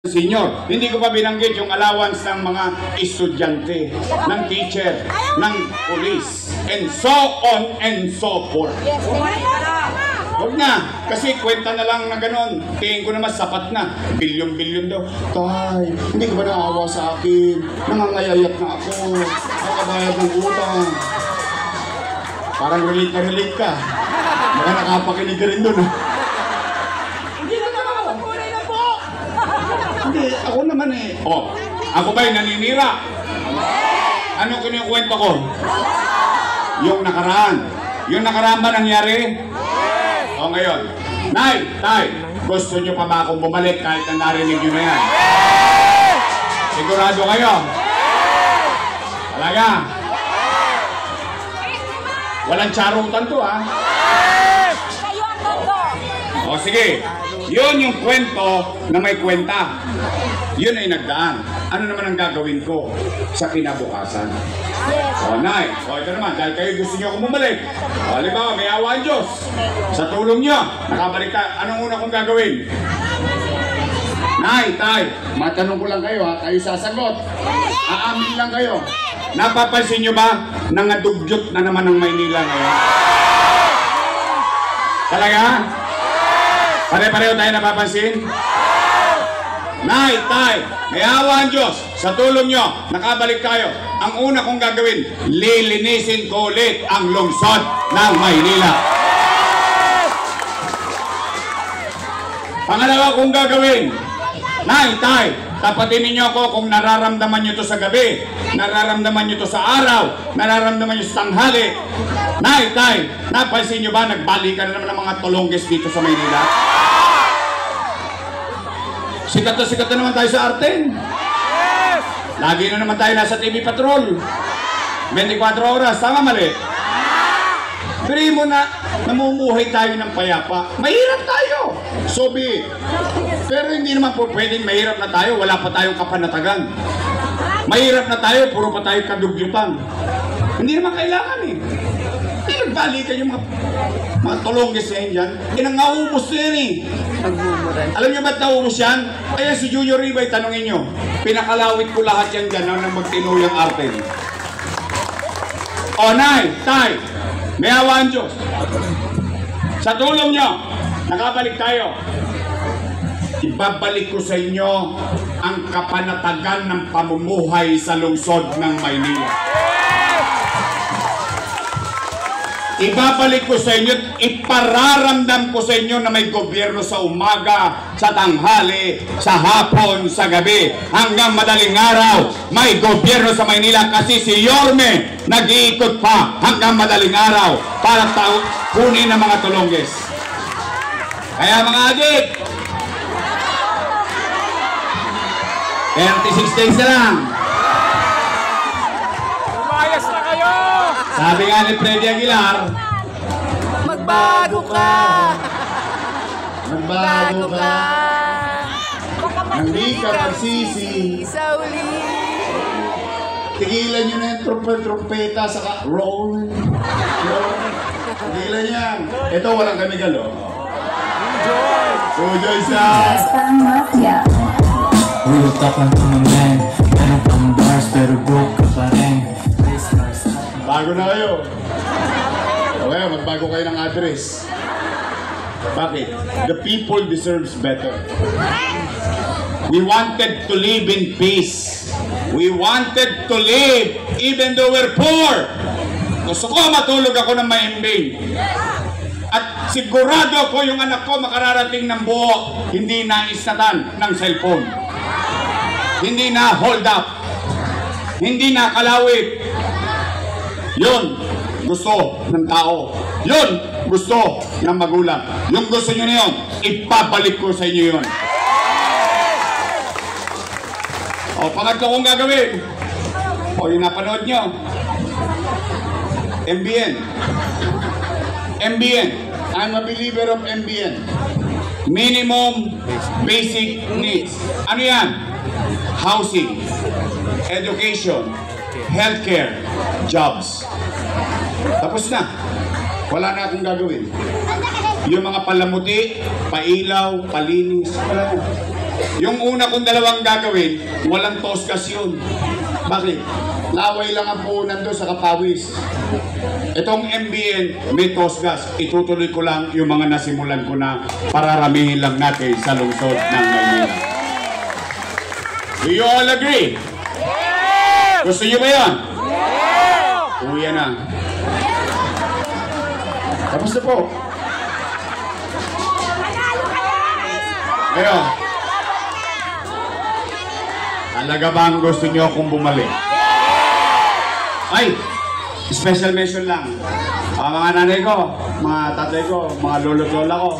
senior. Hindi ko pa binanggit yung allowance ng mga estudyante, ng teacher, ng police, and so on and so forth. Huwag na, kasi kwenta na lang na gano'n. Tingin ko naman sapat na. Bilyon-bilyon daw. Tay, hindi ka ba naawa sa akin? Nangangayayat na ako. Nakabayad ng utang. Parang relate ka. Baka nakapakinig ka rin doon. Hindi naman ako. Kulay na po. Hindi, ako naman eh. Oh, ako ba'y naninira? Ano kinukwento ko? Yung nakaraan. Yung nakaraan ba nangyari? O ngayon, Nay, Tay, gusto nyo pa ba akong bumalik kahit na narinig nyo na yan? Sigurado kayo? Talaga? Walang charutan to, ha? O sige, yun yung kwento na may kwenta. Yun ay nagdaan. Ano naman ang gagawin ko sa kinabukasan? O, Nay, o ito naman, dahil kayo gusto nyo akong bumalik. O, halimbawa, may awa ang Diyos. Sa tulong nyo, nakabalik ka. Anong una kong gagawin? Nay, Tay, matanong ko lang kayo, ha? Kayo sasagot. Aamin lang kayo. Napapansin nyo ba, nangadugyot na naman ng Maynila ngayon? Talaga? Pare-pareho tayo napapansin? Nay, Tay, may awa ang Diyos. Sa tulong nyo, nakabalik tayo. Ang una kong gagawin, lilinisin ko ulit ang lungsod ng Maynila. Pangalawa kong gagawin, Nay, Tay, tapatin ninyo ako kung nararamdaman nyo to sa gabi, nararamdaman nyo to sa araw, nararamdaman nyo sa tanghali. Nay, Tay, napansin nyo ba nagbalikan na naman ng mga tulongges dito sa Maynila? Sikat na naman tayo sa Arten. Lagi na naman tayo nasa TV Patrol. 24 oras, tama mali? Pero mo na, namumuhay tayo ng payapa. Mahirap tayo. So be it. Pero hindi naman po pwedeng mahirap na tayo, wala pa tayong kapanatagan. Mahirap na tayo, puro pa tayo kadugyutan. Hindi naman kailangan eh. Hindi nagbalikan yung mga tulongges na yan. Naubos na yan eh. Alam niyo ba't naubos yan? Kaya si Junior Ribay, tanongin nyo. Pinakalawit ko lahat yan dyan nang magtinuyang arte. O, Nay, Tay, may awa ang Diyos. Sa tulong nyo, nakabalik tayo. Ibabalik ko sa inyo ang kapanatagan ng pamumuhay sa lungsod ng Maynila. Ibabalik ko sa inyo, ipararamdam ko sa inyo na may gobyerno sa umaga, sa tanghali, sa hapon, sa gabi, hanggang madaling araw. May gobyerno sa Maynila kasi si Yorme nag-iikot pa hanggang madaling araw para kunin ang mga tulongges. Kaya mga adik, 36 days na lang. Umayas na kayo! Sabi nga ni Freddy Aguilar, magbago ka! magbago ka, hindi ka magsisi. Sa uli! Tigilan nyo na yung trumpeta sa roll. Tigilan yan. Ito, walang kami galo. Enjoy sa... Real talk lang to my man. Meron pang bars pero broke ka pa rin. Bago na kayo. Okay, magbago kayo ng address. Bakit? The people deserves better. We wanted to live in peace. We wanted to live even though we're poor. Gusto ko matulog ako ng maimbing. At sigurado ko yung anak ko makararating ng buo, hindi na isatan ng cellphone. Hindi na hold up. Hindi na kalawit. Yun, gusto ng tao. Yun, gusto ng magulang. Yung gusto nyo na yun, ipabalik ko sa inyo yun. O, pangatlo kong gagawin. O, yung napanood nyo. MBN. MBN. I'm a believer of MBN. Minimum basic needs. Ano yan? Housing, education, healthcare, jobs. Tapos na. Wala na akong gagawin. Yung mga palamuti, pailaw, palinis, wala na. Yung una kong dalawang gagawin, walang tosgas yun. Bakit? Laway lang ang puhunan doon sa Kapawis. Itong MBN, may tosgas. Itutuloy ko lang yung mga nasimulan ko na pararamihin lang natin sa lungsod ng Maynila. Do you all agree? Gusto nyo ba yan? Uwi na. Tapos na po. Ngayon, talaga ba ang gusto nyo akong bumalik? Ay, special mention lang. Mga nanay ko, mga tatay ko, mga lolo't lola ko,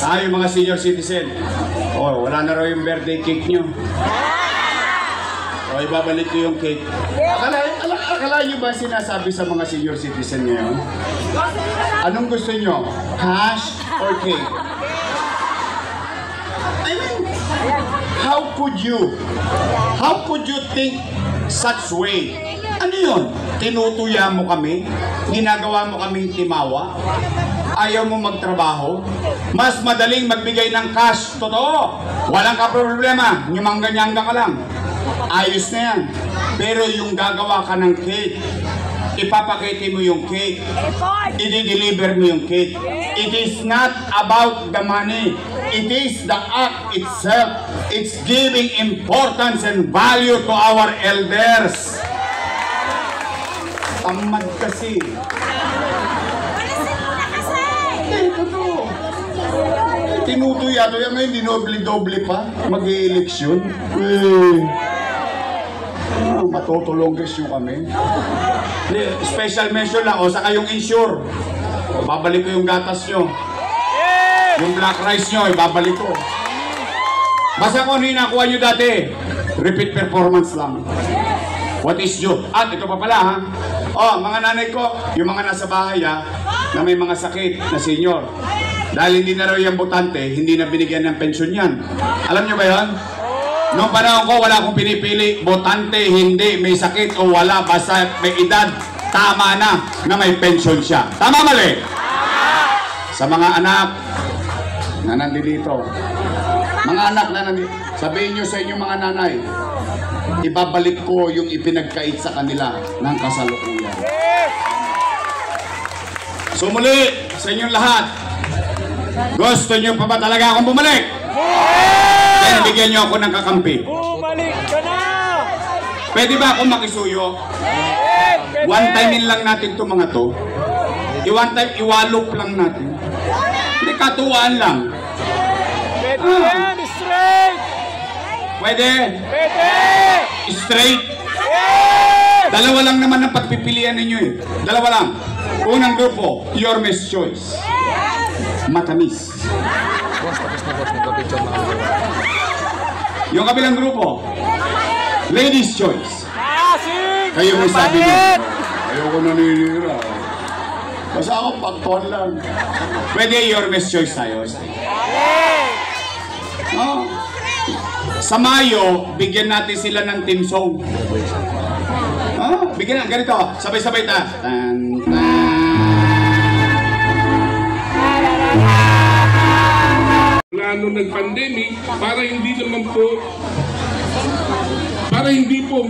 saka yung mga senior citizen. Oh, wala na raw yung birthday cake nyo. O, ibabalik ko yung cake. Akala nyo ba sinasabi sa mga senior citizen ngayon? Anong gusto nyo? Cash or cake? I mean, how could you think such way? Ano yun? Tinutuya mo kami? Ginagawa mo kaming timawa? Ayaw mo magtrabaho? Mas madaling magbigay ng cash. Totoo. Walang ka-problema. Nyumangga-nyangga ka lang. Ayos na yan. Pero yung gagawa ka ng cake, ipapakete mo yung cake, i-deliver mo yung cake. It is not about the money. It is the act itself. It's giving importance and value to our elders. Tamad kasi. Totoo. Tinutuya-tuya ngayon, dinoble-doble pa. Mag-i-eleksyon. Matutulongges yung kami. Special mention lang. O, saka yung insure. Babalik ko yung gatas nyo. Yung black rice nyo, ibabalik ko. Basta kung ano yung nakuha nyo dati, repeat performance lang. What is due? At ito pa pala ha. Oh, mga nanay ko, yung mga nasa bahay ha, na may mga sakit na senior. Dahil hindi na raw yung botante, hindi na binigyan ng pensyon yan. Alam nyo ba yun? Noong panahon ko, wala akong pinipili. Botante, hindi, may sakit o wala. Basta may edad, tama na may pensyon siya. Tama mali? Sa mga anak na nandito, mga anak na nandito, sabihin nyo sa inyong mga nanay, ibabalik ko yung ipinagkait sa kanila ng kasalukuyan. So muli, sa inyong lahat, gusto nyo pa ba talaga akong bumalik? Kaya bigyan nyo ako ng kakampi. Bumalik ka na! Pwede ba akong makisuyo? One time in lang natin itong mga to. One time, iwalop lang natin. Hindi, katuwaan lang. Pwede yan! Straight! Pwede? Pwede! Straight? Yes! Dalawa lang naman ang pagpipilian ninyo eh. Dalawa lang. Unang grupo, your best choice. Matamis. Yung kabilang grupo, ladies choice. Asik! Kayo may sabi nyo, ayoko naninira. Basta ako pagpon lang. Pwede your best choice tayo. No? Sa Mayo, bigyan natin sila ng team song. Bigyan na, ganito. Sabay-sabay ta. Tan, tan. Plano ng pandemic para hindi po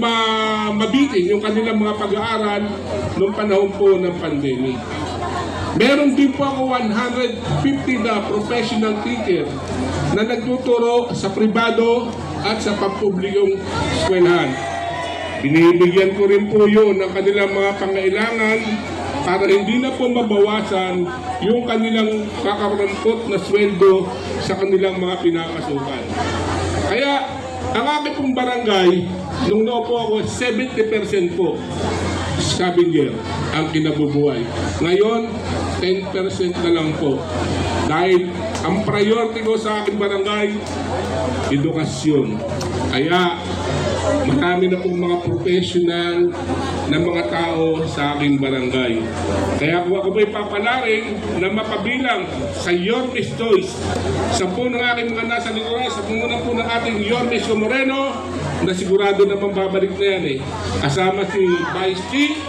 mabitin yung kanilang mga pag-aaral noong panahon po ng pandemic. Meron din po ako 150 na professional teacher na nagtuturo sa pribado at sa pampublikong eskwelahan. Binibigyan ko rin po yun ng kanilang mga pangailangan para hindi na po mabawasan yung kanilang kakarampot na sweldo sa kanilang mga pinapasukan. Kaya, ang aking pong barangay, nung naupo ako, 70% po scavenger ang kinabubuhay. Ngayon, 10% na lang po. Dahil ang priority ko sa aking barangay, edukasyon. Kaya, marami na pong mga professional na mga tao sa aking barangay. Kaya kung ako ba'y papalaring na mapabilang sa Yormes Choice, 10 ng aking mga nasa likuran, 10 na po ng ating Yormes Moreno, na sigurado naman babalik na yan eh. Kasama si Vice Chief,